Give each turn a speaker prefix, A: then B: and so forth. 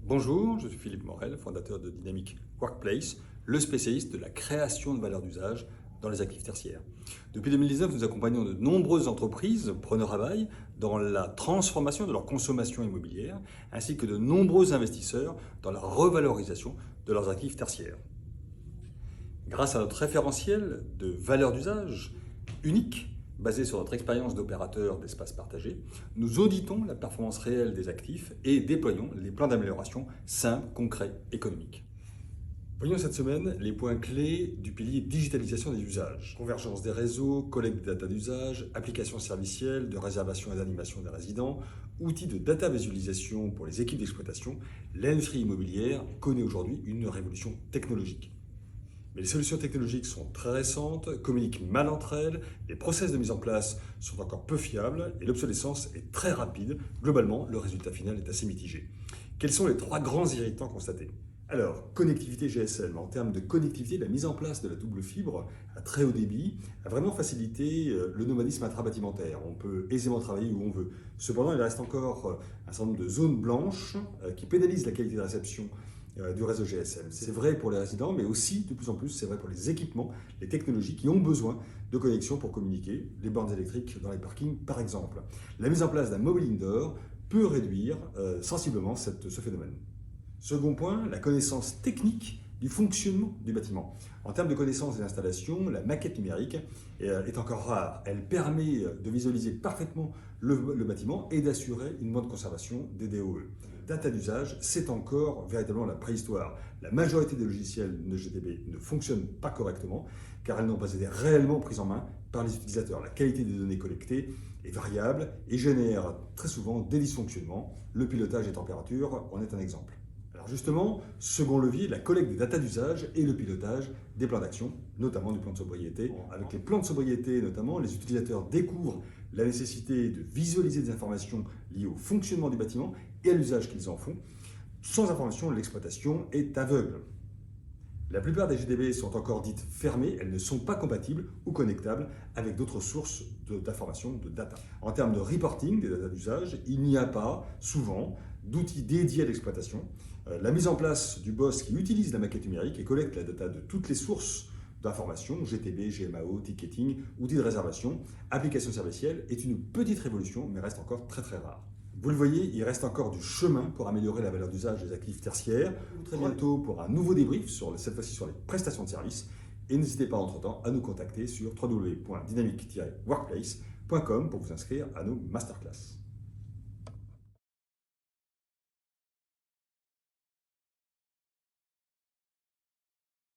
A: Bonjour, je suis Philippe Morel, fondateur de Dynamic Workplace, le spécialiste de la création de valeur d'usage dans les actifs tertiaires. Depuis 2019, nous accompagnons de nombreuses entreprises, preneurs à bail, dans la transformation de leur consommation immobilière, ainsi que de nombreux investisseurs dans la revalorisation de leurs actifs tertiaires. Grâce à notre référentiel de valeur d'usage unique, basé sur notre expérience d'opérateur d'espaces partagés, nous auditons la performance réelle des actifs et déployons les plans d'amélioration simples, concrets, économiques. Voyons cette semaine les points clés du pilier digitalisation des usages. Convergence des réseaux, collecte des data d'usage, applications servicielles de réservation et d'animation des résidents, outils de data visualisation pour les équipes d'exploitation. L'industrie immobilière connaît aujourd'hui une révolution technologique. Mais les solutions technologiques sont très récentes, communiquent mal entre elles, les process de mise en place sont encore peu fiables et l'obsolescence est très rapide. Globalement, le résultat final est assez mitigé. Quels sont les trois grands irritants constatés ? Alors, connectivité GSM. En termes de connectivité, la mise en place de la double fibre à très haut débit a vraiment facilité le nomadisme intrabâtimentaire. On peut aisément travailler où on veut. Cependant, il reste encore un certain nombre de zones blanches qui pénalisent la qualité de réception du réseau GSM. C'est vrai pour les résidents, mais aussi, de plus en plus, c'est vrai pour les équipements, les technologies qui ont besoin de connexion pour communiquer, les bornes électriques dans les parkings par exemple. La mise en place d'un mobile indoor peut réduire sensiblement ce phénomène. Second point, la connaissance technique du fonctionnement du bâtiment. En termes de connaissance des installations, la maquette numérique est encore rare. Elle permet de visualiser parfaitement le bâtiment et d'assurer une bonne conservation des DOE. Data d'usage, c'est encore véritablement la préhistoire. La majorité des logiciels de GTB ne fonctionnent pas correctement car elles n'ont pas été réellement prises en main par les utilisateurs. La qualité des données collectées est variable et génère très souvent des dysfonctionnements. Le pilotage des températures en est un exemple. Alors justement, second levier, la collecte des data d'usage et le pilotage des plans d'action, notamment du plan de sobriété. Avec les plans de sobriété notamment, les utilisateurs découvrent la nécessité de visualiser des informations liées au fonctionnement du bâtiment et à l'usage qu'ils en font. Sans information, l'exploitation est aveugle. La plupart des GDB sont encore dites fermées, elles ne sont pas compatibles ou connectables avec d'autres sources d'informations, de data. En termes de reporting des data d'usage, il n'y a pas souvent d'outils dédiés à l'exploitation. La mise en place du BOSS qui utilise la maquette numérique et collecte la data de toutes les sources d'informations, GTB, GMAO, ticketing, outils de réservation, applications servicielles, est une petite révolution mais reste encore très rare. Vous le voyez, il reste encore du chemin pour améliorer la valeur d'usage des actifs tertiaires. Très bientôt pour un nouveau débrief, cette fois-ci sur les prestations de services. Et n'hésitez pas entre-temps à nous contacter sur www.dynamic-workplace.com pour vous inscrire à nos masterclass.